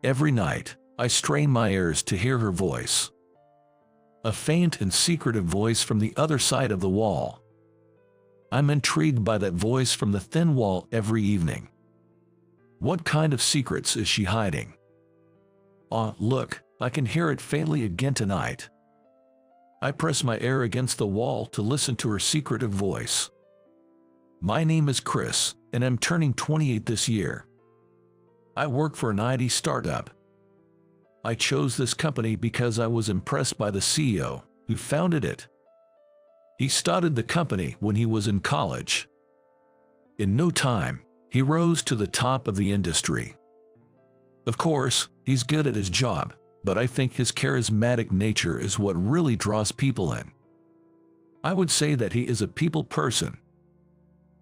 Every night, I strain my ears to hear her voice. A faint and secretive voice from the other side of the wall. I'm intrigued by that voice from the thin wall every evening. What kind of secrets is she hiding? Ah, look, I can hear it faintly again tonight. I press my ear against the wall to listen to her secretive voice. My name is Chris, and I'm turning 28 this year. I work for an IT startup. I chose this company because I was impressed by the CEO who founded it. He started the company when he was in college. In no time, he rose to the top of the industry. Of course, he's good at his job, but I think his charismatic nature is what really draws people in. I would say that he is a people person.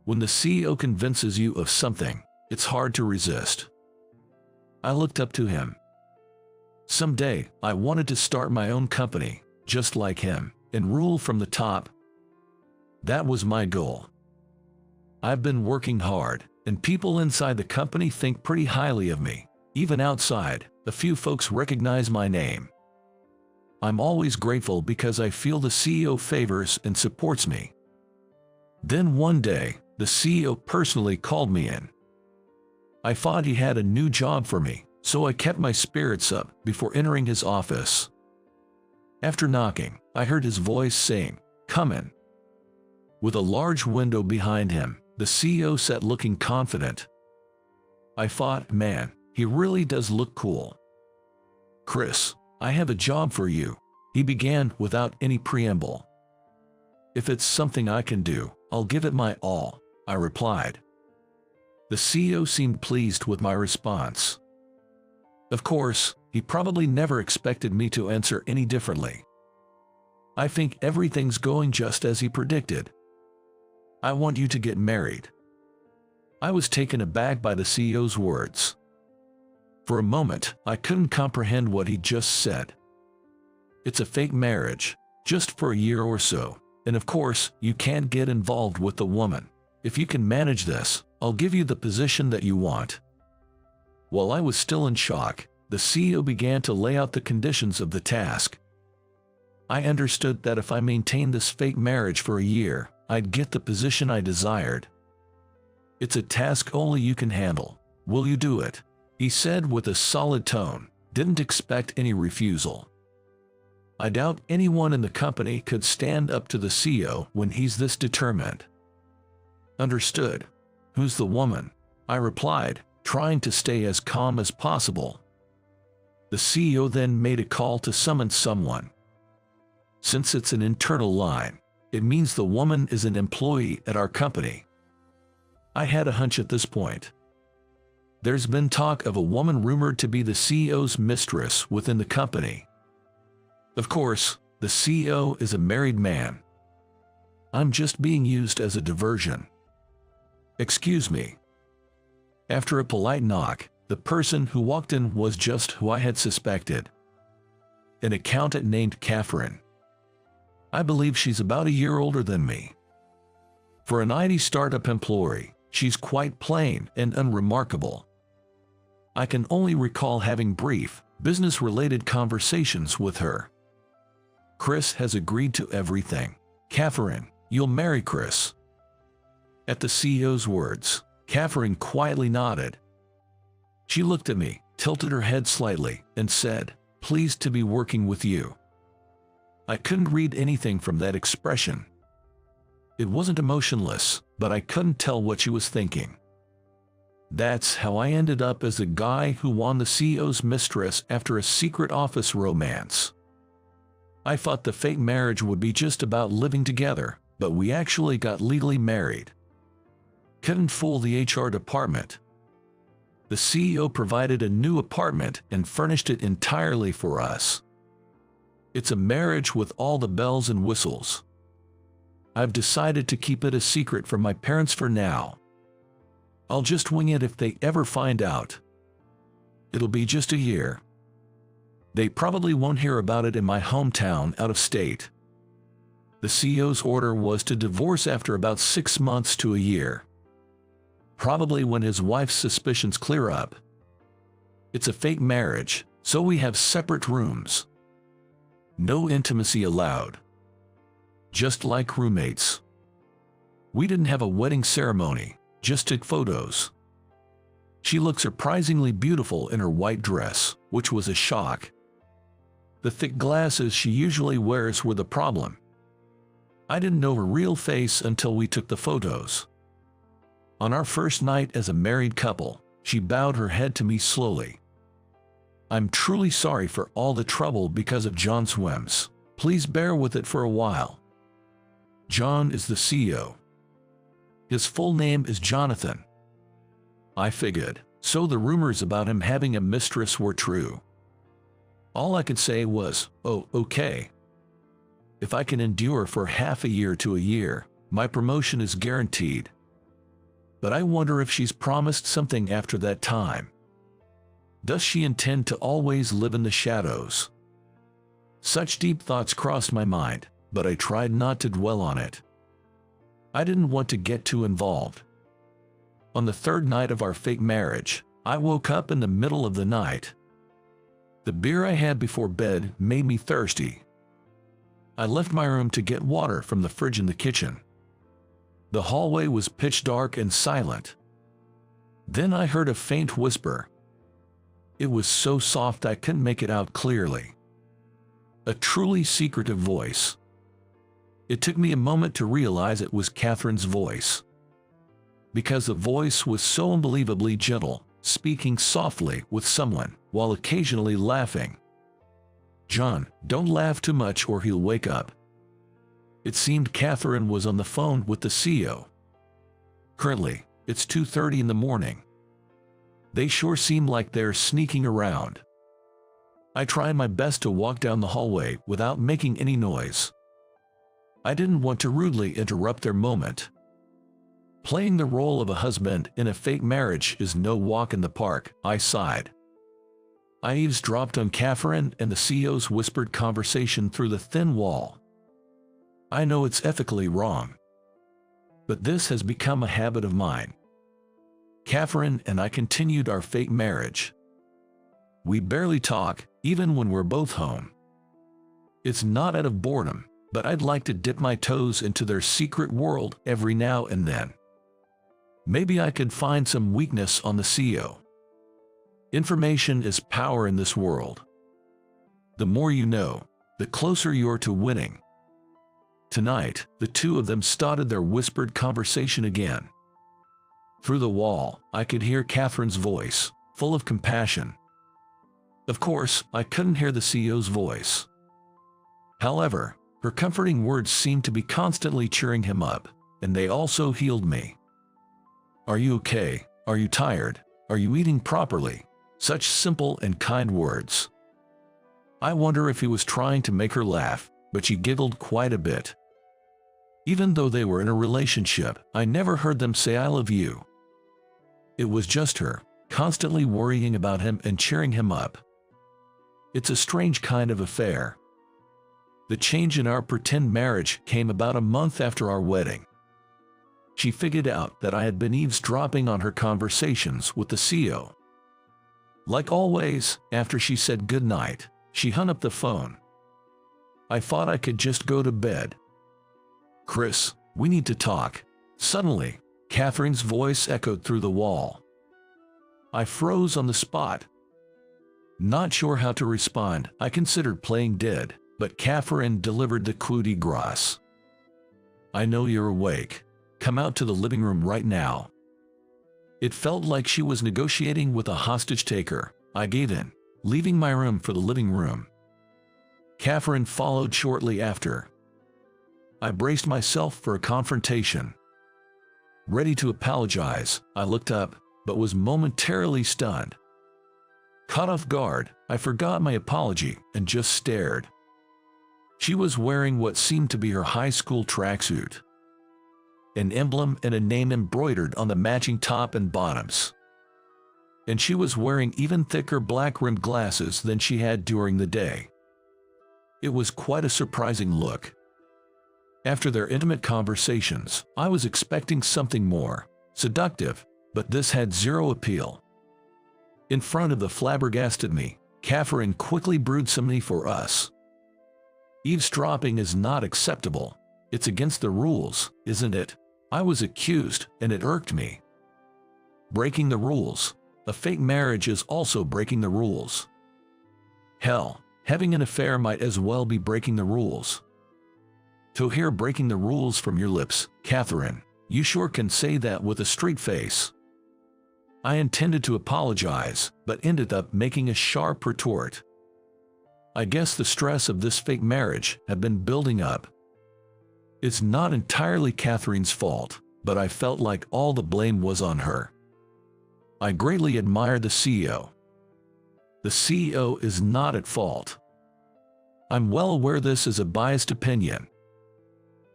When the CEO convinces you of something, it's hard to resist. I looked up to him. Someday, I wanted to start my own company, just like him, and rule from the top. That was my goal. I've been working hard, and people inside the company think pretty highly of me. Even outside, a few folks recognize my name. I'm always grateful because I feel the CEO favors and supports me. Then one day, the CEO personally called me in. I thought he had a new job for me, so I kept my spirits up before entering his office. After knocking, I heard his voice saying, "Come in." With a large window behind him, the CEO sat looking confident. I thought, man, he really does look cool. "Chris, I have a job for you," he began without any preamble. "If it's something I can do, I'll give it my all," I replied. The CEO seemed pleased with my response. Of course, he probably never expected me to answer any differently. "I think everything's going just as he predicted. I want you to get married." I was taken aback by the CEO's words. For a moment, I couldn't comprehend what he just said. It's a fake marriage, just for a year or so, and of course, you can't get involved with the woman. If you can manage this, I'll give you the position that you want. While I was still in shock, the CEO began to lay out the conditions of the task. I understood that if I maintained this fake marriage for a year, I'd get the position I desired. "It's a task only you can handle. Will you do it?" he said with a solid tone. Didn't expect any refusal. I doubt anyone in the company could stand up to the CEO when he's this determined. "Understood. Who's the woman?" I replied, trying to stay as calm as possible. The CEO then made a call to summon someone. Since it's an internal line, it means the woman is an employee at our company. I had a hunch at this point. There's been talk of a woman rumored to be the CEO's mistress within the company. Of course, the CEO is a married man. I'm just being used as a diversion. "Excuse me." After a polite knock, the person who walked in was just who I had suspected. An accountant named Catherine. I believe she's about a year older than me. For an IT startup employee, she's quite plain and unremarkable. I can only recall having brief, business-related conversations with her. "Chris has agreed to everything. Catherine, you'll marry Chris." At the CEO's words, Catherine quietly nodded. She looked at me, tilted her head slightly, and said, "Pleased to be working with you." I couldn't read anything from that expression. It wasn't emotionless, but I couldn't tell what she was thinking. That's how I ended up as the guy who won the CEO's mistress after a secret office romance. I thought the fake marriage would be just about living together, but we actually got legally married. Couldn't fool the HR department. The CEO provided a new apartment and furnished it entirely for us. It's a marriage with all the bells and whistles. I've decided to keep it a secret from my parents for now. I'll just wing it if they ever find out. It'll be just a year. They probably won't hear about it in my hometown out of state. The CEO's order was to divorce after about 6 months to a year. Probably when his wife's suspicions clear up. It's a fake marriage, so we have separate rooms. No intimacy allowed. Just like roommates. We didn't have a wedding ceremony, just took photos. She looked surprisingly beautiful in her white dress, which was a shock. The thick glasses she usually wears were the problem. I didn't know her real face until we took the photos. On our first night as a married couple, she bowed her head to me slowly. I'm truly sorry for all the trouble because of John's whims. Please bear with it for a while. John is the CEO. His full name is Jonathan. I figured, so the rumors about him having a mistress were true. All I could say was, oh, okay. If I can endure for half a year to a year, my promotion is guaranteed. But I wonder if she's promised something after that time. Does she intend to always live in the shadows? Such deep thoughts crossed my mind, but I tried not to dwell on it. I didn't want to get too involved. On the third night of our fake marriage, I woke up in the middle of the night. The beer I had before bed made me thirsty. I left my room to get water from the fridge in the kitchen. The hallway was pitch dark and silent. Then I heard a faint whisper. It was so soft I couldn't make it out clearly. A truly secretive voice. It took me a moment to realize it was Catherine's voice. Because the voice was so unbelievably gentle, speaking softly with someone, while occasionally laughing. John, don't laugh too much or he'll wake up. It seemed Catherine was on the phone with the CEO. Currently, it's 2:30 in the morning. They sure seem like they're sneaking around. I tried my best to walk down the hallway without making any noise. I didn't want to rudely interrupt their moment. Playing the role of a husband in a fake marriage is no walk in the park, I sighed. I eavesdropped on Catherine and the CEO's whispered conversation through the thin wall. I know it's ethically wrong, but this has become a habit of mine. Catherine and I continued our fake marriage. We barely talk, even when we're both home. It's not out of boredom, but I'd like to dip my toes into their secret world every now and then. Maybe I could find some weakness on the CEO. Information is power in this world. The more you know, the closer you're to winning. Tonight, the two of them started their whispered conversation again. Through the wall, I could hear Catherine's voice, full of compassion. Of course, I couldn't hear the CEO's voice. However, her comforting words seemed to be constantly cheering him up, and they also healed me. Are you okay? Are you tired? Are you eating properly? Such simple and kind words. I wonder if he was trying to make her laugh, but she giggled quite a bit. Even though they were in a relationship, I never heard them say I love you. It was just her, constantly worrying about him and cheering him up. It's a strange kind of affair. The change in our pretend marriage came about a month after our wedding. She figured out that I had been eavesdropping on her conversations with the CEO. Like always, after she said goodnight, she hung up the phone. I thought I could just go to bed. Chris, we need to talk. Suddenly, Catherine's voice echoed through the wall. I froze on the spot. Not sure how to respond, I considered playing dead, but Catherine delivered the coup de grace. I know you're awake. Come out to the living room right now. It felt like she was negotiating with a hostage taker. I gave in, leaving my room for the living room. Catherine followed shortly after. I braced myself for a confrontation. Ready to apologize, I looked up, but was momentarily stunned. Caught off guard, I forgot my apology and just stared. She was wearing what seemed to be her high school tracksuit. An emblem and a name embroidered on the matching top and bottoms. And she was wearing even thicker black-rimmed glasses than she had during the day. It was quite a surprising look. After their intimate conversations, I was expecting something more seductive, but this had zero appeal. In front of the flabbergasted me, Catherine quickly brewed some tea for us. Eavesdropping is not acceptable. It's against the rules, isn't it? I was accused, and it irked me. Breaking the rules. A fake marriage is also breaking the rules. Hell, having an affair might as well be breaking the rules. To hear breaking the rules from your lips, Catherine, you sure can say that with a straight face. I intended to apologize, but ended up making a sharp retort. I guess the stress of this fake marriage had been building up. It's not entirely Catherine's fault, but I felt like all the blame was on her. I greatly admire the CEO. The CEO is not at fault. I'm well aware this is a biased opinion.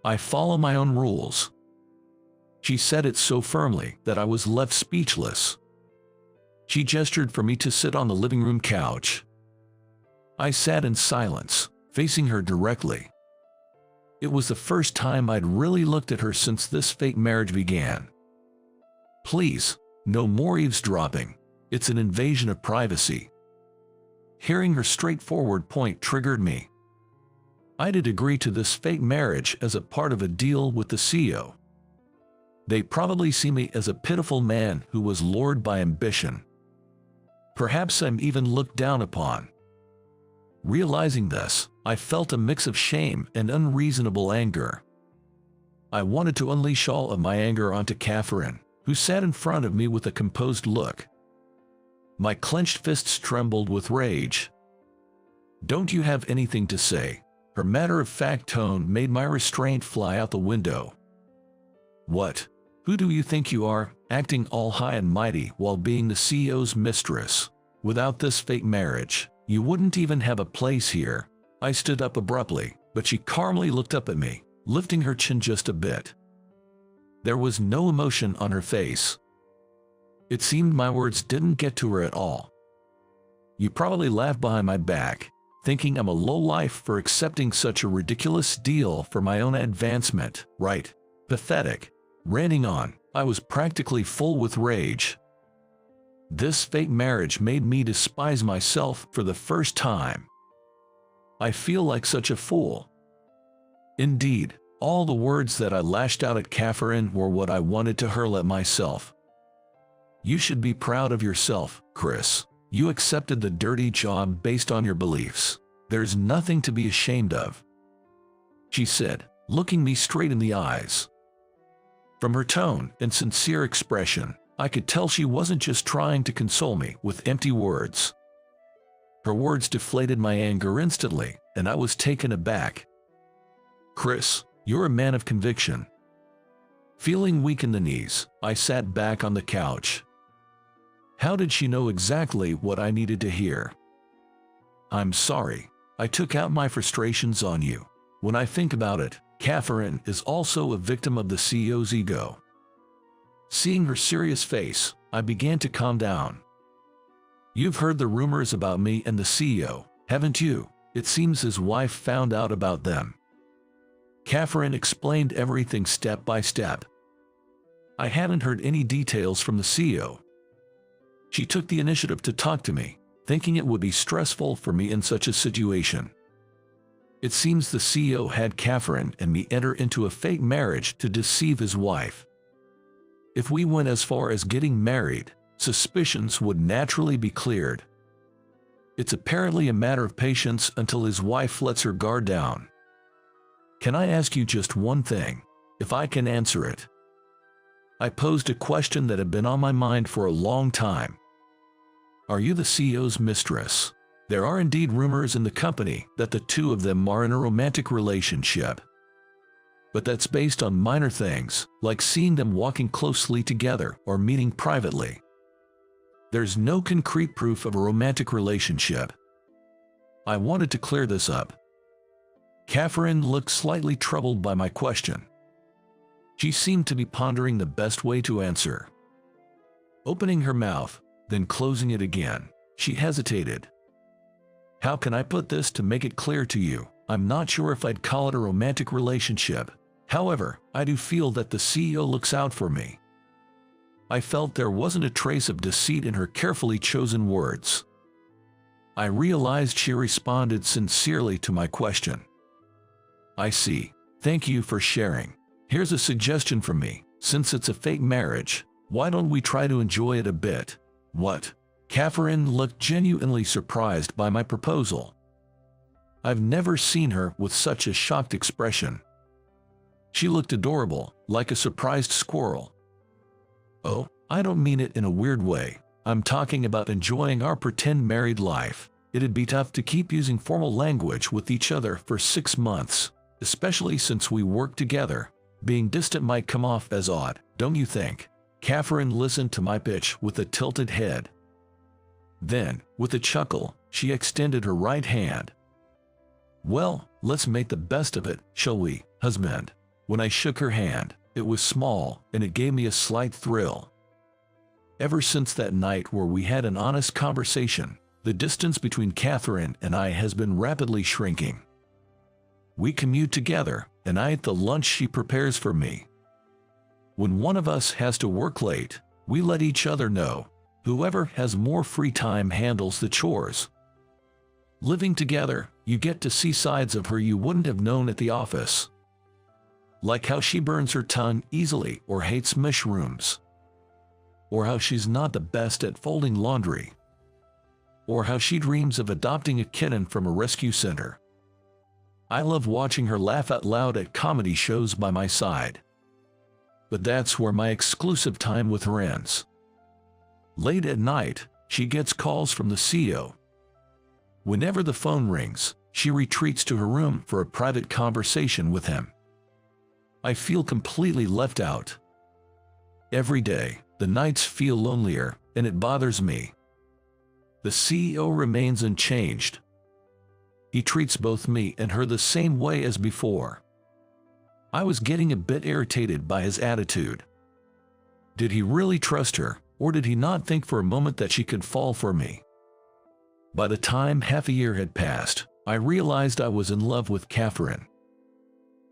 I follow my own rules. She said it so firmly that I was left speechless. She gestured for me to sit on the living room couch. I sat in silence, facing her directly. It was the first time I'd really looked at her since this fake marriage began. Please, no more eavesdropping. It's an invasion of privacy. Hearing her straightforward point triggered me. I did agree to this fake marriage as a part of a deal with the CEO. They probably see me as a pitiful man who was lured by ambition. Perhaps I'm even looked down upon. Realizing this, I felt a mix of shame and unreasonable anger. I wanted to unleash all of my anger onto Catherine, who sat in front of me with a composed look. My clenched fists trembled with rage. "Don't you have anything to say?" Her matter-of-fact tone made my restraint fly out the window. "What? Who do you think you are, acting all high and mighty while being the CEO's mistress? Without this fake marriage, you wouldn't even have a place here." I stood up abruptly, but she calmly looked up at me, lifting her chin just a bit. There was no emotion on her face. It seemed my words didn't get to her at all. "You probably laugh behind my back, thinking I'm a lowlife for accepting such a ridiculous deal for my own advancement, right? Pathetic." Ranting on, I was practically full with rage. This fake marriage made me despise myself for the first time. I feel like such a fool. Indeed, all the words that I lashed out at Catherine were what I wanted to hurl at myself. "You should be proud of yourself, Chris. You accepted the dirty job based on your beliefs. There's nothing to be ashamed of," she said, looking me straight in the eyes. From her tone and sincere expression, I could tell she wasn't just trying to console me with empty words. Her words deflated my anger instantly, and I was taken aback. "Chris, you're a man of conviction." Feeling weak in the knees, I sat back on the couch. How did she know exactly what I needed to hear? "I'm sorry. I took out my frustrations on you. When I think about it, Catherine is also a victim of the CEO's ego." Seeing her serious face, I began to calm down. "You've heard the rumors about me and the CEO, haven't you? It seems his wife found out about them." Catherine explained everything step by step. I hadn't heard any details from the CEO. She took the initiative to talk to me, thinking it would be stressful for me in such a situation. It seems the CEO had Catherine and me enter into a fake marriage to deceive his wife. If we went as far as getting married, suspicions would naturally be cleared. It's apparently a matter of patience until his wife lets her guard down. "Can I ask you just one thing, if I can answer it?" I posed a question that had been on my mind for a long time. "Are you the CEO's mistress?" There are indeed rumors in the company that the two of them are in a romantic relationship. But that's based on minor things, like seeing them walking closely together or meeting privately. There's no concrete proof of a romantic relationship. I wanted to clear this up. Catherine looked slightly troubled by my question. She seemed to be pondering the best way to answer. Opening her mouth, then closing it again, she hesitated. "How can I put this to make it clear to you? I'm not sure if I'd call it a romantic relationship. However, I do feel that the CEO looks out for me. I felt there wasn't a trace of deceit in her carefully chosen words. I realized she responded sincerely to my question. I see. Thank you for sharing. Here's a suggestion from me. Since it's a fake marriage, why don't we try to enjoy it a bit? What? Catherine looked genuinely surprised by my proposal. I've never seen her with such a shocked expression. She looked adorable, like a surprised squirrel. Oh, I don't mean it in a weird way. I'm talking about enjoying our pretend married life. It'd be tough to keep using formal language with each other for 6 months, especially since we work together. Being distant might come off as odd, don't you think? Catherine listened to my pitch with a tilted head. Then, with a chuckle, she extended her right hand. Well, let's make the best of it, shall we, husband? When I shook her hand, it was small, and it gave me a slight thrill. Ever since that night where we had an honest conversation, the distance between Catherine and I has been rapidly shrinking. We commute together, and I eat the lunch she prepares for me. When one of us has to work late, we let each other know. Whoever has more free time handles the chores. Living together, you get to see sides of her you wouldn't have known at the office. Like how she burns her tongue easily or hates mushrooms. Or how she's not the best at folding laundry. Or how she dreams of adopting a kitten from a rescue center. I love watching her laugh out loud at comedy shows by my side. But that's where my exclusive time with her ends. Late at night, she gets calls from the CEO. Whenever the phone rings, she retreats to her room for a private conversation with him. I feel completely left out. Every day, the nights feel lonelier, and it bothers me. The CEO remains unchanged. He treats both me and her the same way as before. I was getting a bit irritated by his attitude. Did he really trust her, or did he not think for a moment that she could fall for me? By the time half a year had passed, I realized I was in love with Catherine.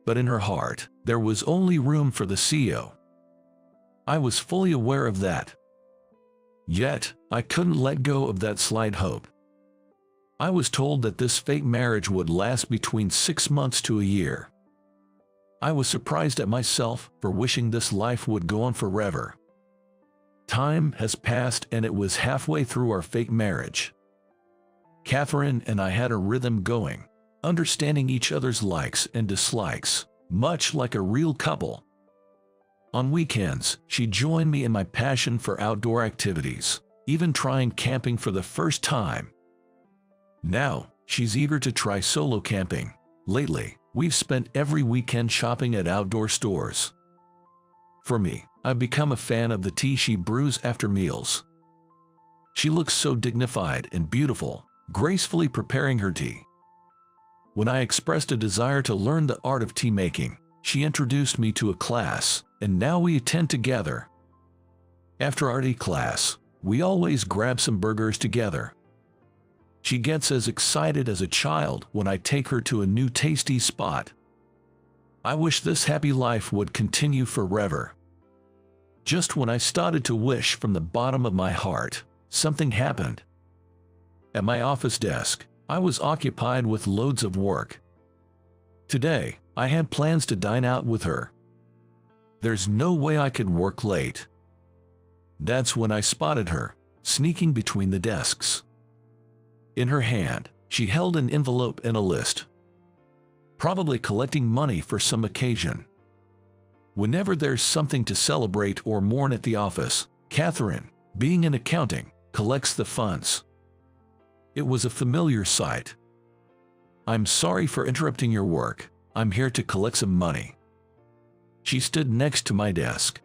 But in her heart, there was only room for the CEO. I was fully aware of that. Yet, I couldn't let go of that slight hope. I was told that this fake marriage would last between 6 months to a year. I was surprised at myself for wishing this life would go on forever. Time has passed and it was halfway through our fake marriage. Catherine and I had a rhythm going, understanding each other's likes and dislikes, much like a real couple. On weekends, she joined me in my passion for outdoor activities, even trying camping for the first time. Now, she's eager to try solo camping. Lately, we've spent every weekend shopping at outdoor stores. For me, I've become a fan of the tea she brews after meals. She looks so dignified and beautiful, gracefully preparing her tea. When I expressed a desire to learn the art of tea making, she introduced me to a class, and now we attend together. After our tea class, we always grab some burgers together. She gets as excited as a child when I take her to a new tasty spot. I wish this happy life would continue forever. Just when I started to wish from the bottom of my heart, something happened. At my office desk, I was occupied with loads of work. Today, I had plans to dine out with her. There's no way I could work late. That's when I spotted her, sneaking between the desks. In her hand, she held an envelope and a list. Probably collecting money for some occasion. Whenever there's something to celebrate or mourn at the office, Catherine, being in accounting, collects the funds. It was a familiar sight. "I'm sorry for interrupting your work. I'm here to collect some money." She stood next to my desk.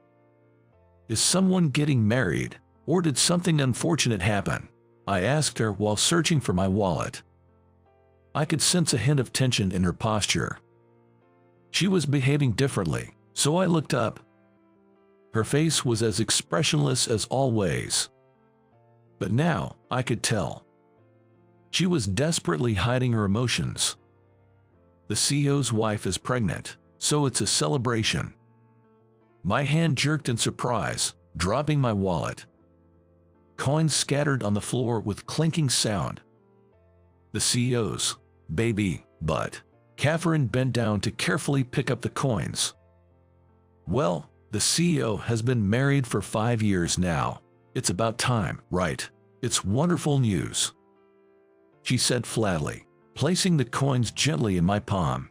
"Is someone getting married, or did something unfortunate happen?" I asked her while searching for my wallet. I could sense a hint of tension in her posture. She was behaving differently, so I looked up. Her face was as expressionless as always. But now, I could tell. She was desperately hiding her emotions. The CEO's wife is pregnant, so it's a celebration. My hand jerked in surprise, dropping my wallet. Coins scattered on the floor with clinking sound. The CEO's baby butt. Catherine bent down to carefully pick up the coins. Well, the CEO has been married for 5 years now. It's about time, right? It's wonderful news, she said flatly, placing the coins gently in my palm.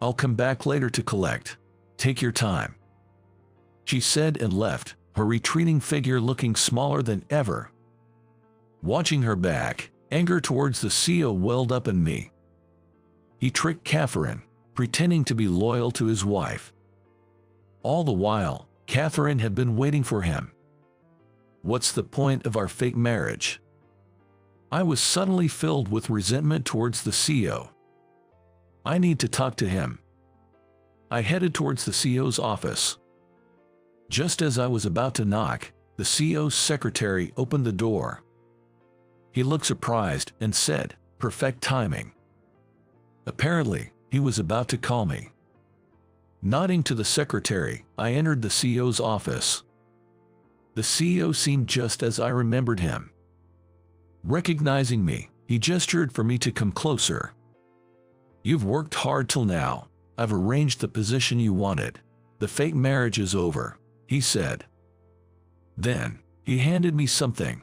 I'll come back later to collect. Take your time, she said and left, her retreating figure looking smaller than ever. Watching her back, anger towards the CEO welled up in me. He tricked Catherine, pretending to be loyal to his wife. All the while, Catherine had been waiting for him. What's the point of our fake marriage? I was suddenly filled with resentment towards the CEO. I need to talk to him. I headed towards the CEO's office. Just as I was about to knock, the CEO's secretary opened the door. He looked surprised and said, "Perfect timing." Apparently, he was about to call me. Nodding to the secretary, I entered the CEO's office. The CEO seemed just as I remembered him. Recognizing me, he gestured for me to come closer. "You've worked hard till now. I've arranged the position you wanted. The fake marriage is over," he said. Then, he handed me something.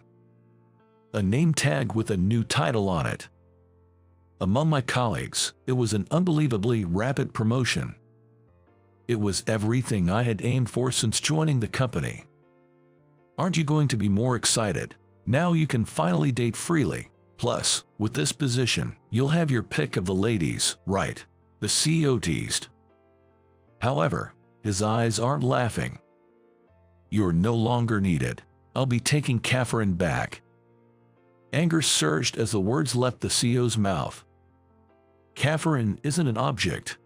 A name tag with a new title on it. Among my colleagues, it was an unbelievably rapid promotion. It was everything I had aimed for since joining the company. Aren't you going to be more excited? Now you can finally date freely. Plus, with this position, you'll have your pick of the ladies, right? The CEO teased. However, his eyes aren't laughing. You're no longer needed. I'll be taking Catherine back. Anger surged as the words left the CEO's mouth. Catherine isn't an object.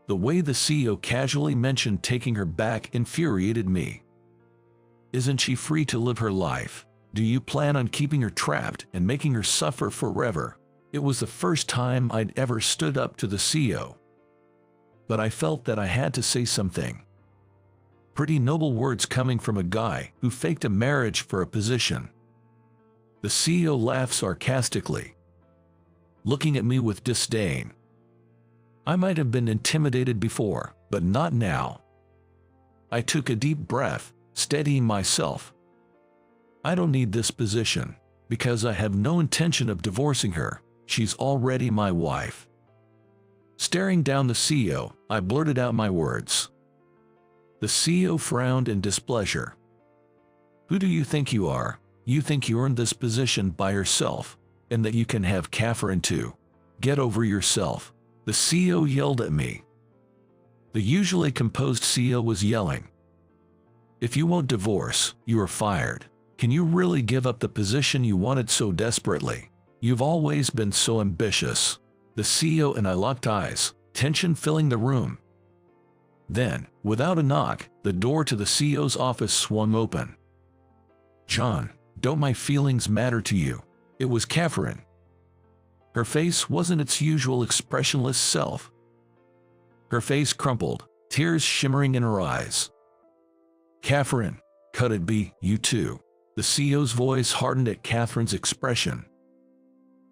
The way the CEO casually mentioned taking her back infuriated me. Isn't she free to live her life? Do you plan on keeping her trapped and making her suffer forever? It was the first time I'd ever stood up to the CEO. But I felt that I had to say something. Pretty noble words coming from a guy who faked a marriage for a position. The CEO laughed sarcastically, looking at me with disdain. I might have been intimidated before, but not now. I took a deep breath, steadying myself. I don't need this position, because I have no intention of divorcing her. She's already my wife. Staring down the CEO, I blurted out my words. The CEO frowned in displeasure. Who do you think you are? You think you earned this position by yourself, and that you can have Catherine too? Get over yourself, the CEO yelled at me. The usually composed CEO was yelling. If you won't divorce, you are fired. Can you really give up the position you wanted so desperately? You've always been so ambitious. The CEO and I locked eyes, tension filling the room. Then, without a knock, the door to the CEO's office swung open. John, don't my feelings matter to you? It was Catherine. Her face wasn't its usual expressionless self. Her face crumpled, tears shimmering in her eyes. Catherine, could it be you too? The CEO's voice hardened at Catherine's expression.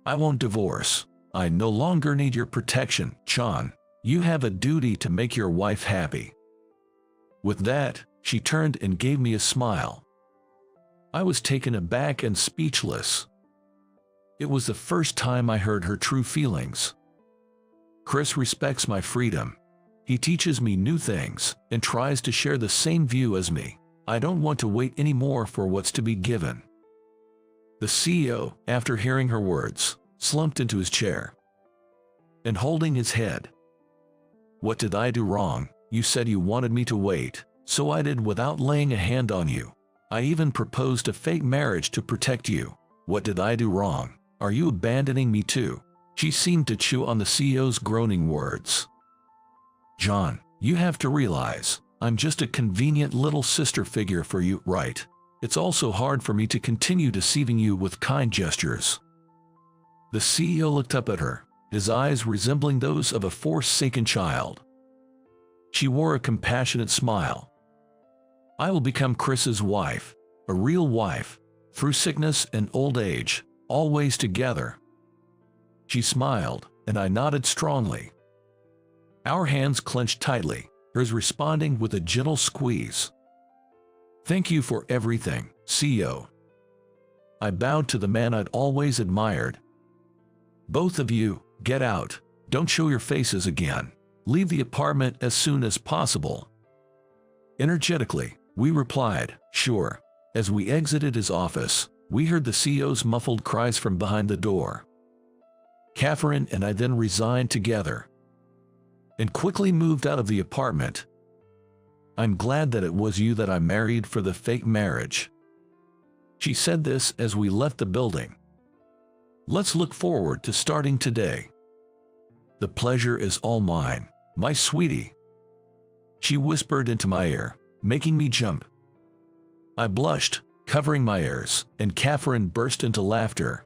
I won't divorce. I no longer need your protection, John. You have a duty to make your wife happy. With that, she turned and gave me a smile. I was taken aback and speechless. It was the first time I heard her true feelings. Chris respects my freedom. He teaches me new things and tries to share the same view as me. I don't want to wait anymore for what's to be given. The CEO, after hearing her words, slumped into his chair and holding his head. What did I do wrong? You said you wanted me to wait, so I did without laying a hand on you. I even proposed a fake marriage to protect you. What did I do wrong? Are you abandoning me too? She seemed to chew on the CEO's groaning words. John, you have to realize, I'm just a convenient little sister figure for you, right? It's also hard for me to continue deceiving you with kind gestures. The CEO looked up at her, his eyes resembling those of a forsaken child. She wore a compassionate smile. I will become Chris's wife, a real wife, through sickness and old age, always together." She smiled, and I nodded strongly. Our hands clenched tightly, hers responding with a gentle squeeze. "Thank you for everything, CEO." I bowed to the man I'd always admired. "Both of you, get out. Don't show your faces again. Leave the apartment as soon as possible." Energetically, we replied, "Sure." As we exited his office, we heard the CEO's muffled cries from behind the door. Catherine and I then resigned together and quickly moved out of the apartment. "I'm glad that it was you that I married for the fake marriage." She said this as we left the building. "Let's look forward to starting today." "The pleasure is all mine, my sweetie," she whispered into my ear, making me jump. I blushed, covering my ears, and Catherine burst into laughter.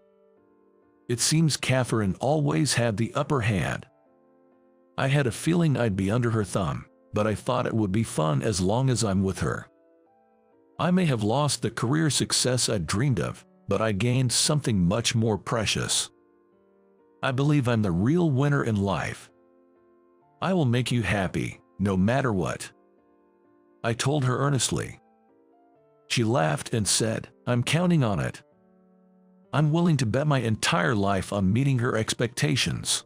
It seems Catherine always had the upper hand. I had a feeling I'd be under her thumb, but I thought it would be fun as long as I'm with her. I may have lost the career success I'd dreamed of, but I gained something much more precious. I believe I'm the real winner in life. I will make you happy, no matter what," I told her earnestly. She laughed and said, "I'm counting on it. I'm willing to bet my entire life on meeting her expectations."